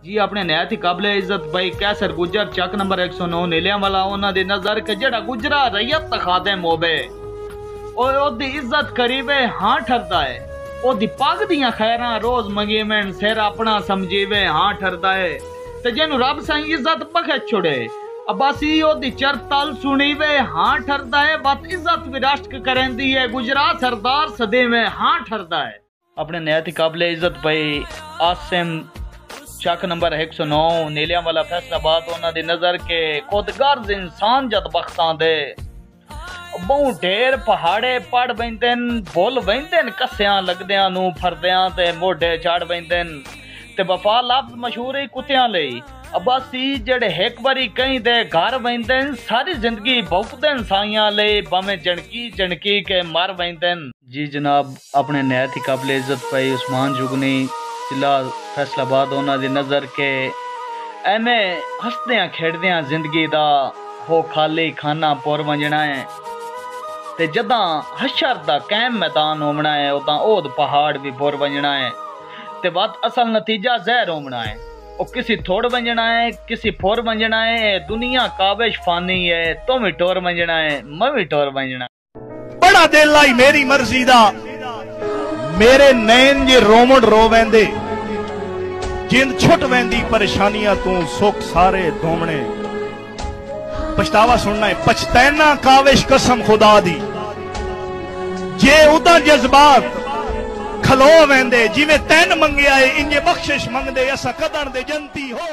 जी अपने नहायत ही काबिले इज्जत भाई कैसर गुजर चक नंबर 109 नीलिया वाला उन्हां दी नजर के जेड़ा गुजरा रैयत खादिम होवे और ओदी इज्जत करीबे हां ठरदा है। ओदी पग दियां खैरां रोज मंगीवें सिर अपना समझीवे हां ठरदा है ते जेनु रब साईं इज्जत बखे छुड़े अब्बासी ओदी चरतल सुनीवे हां ठरदा है। बात इज्जत विरासत करेंदी है गुजरा सरदार सदे में हां ठरदा है। अपने नहायत ही काबिले इज्जत भाई आसिम चक नंबर 109 नीलिया वाला फैसलाबाद उन्हां दी नजर के खुदगर्ज इंसान जद बख्तां दे बहु ढेर पहाड़े पड़ बैंदन भुल बैंदन कस्सियां लगदियां नू फरदियां ते मोढे चढ़ बैंदन ते वफा लफ्ज मशहूर ही कुत्तियां लई अब्बासी जेड़े एक बारी कहीं दे घर बैंदन सारी जिंदगी भौंकदन साइयां लई भावें जणकी जणकी के मर बैंदन। जी जनाब अपने नहायत ही काबिल इज्जत भाई उस्मान जुगनी जिला फैसलाबाद उन्हां दी नजर के एवें हसदियां खेड़दियां जिंदगी दा हो खाली खाना पुर वंजना है ते जदां हशर दा कैम मैदान होना है उदां ओद पहाड़ भी पुर वंजना है ते बात असल नतीजा जहर होना है। ओ किसी थोड़ वंजना है किसी फोर वंजना है दुनिया काबिश फानी है तुम भी टोर वंजना है मैं भी टोर वंजना। बड़ा दिल आई मेरी मर्जी दा मेरे नैन जे रोमड़ रो वेंदे जिंद छुट वेंदी परेशानियां तू सुख सारे धोमने पछतावा सुनना है पछतैना काविश कसम खुदा दी जे उदा जज्बात खलो वेंदे जिवें तैन मंगिया है इंजे बख्शिश मंगदे असा कदर दे जनती हो।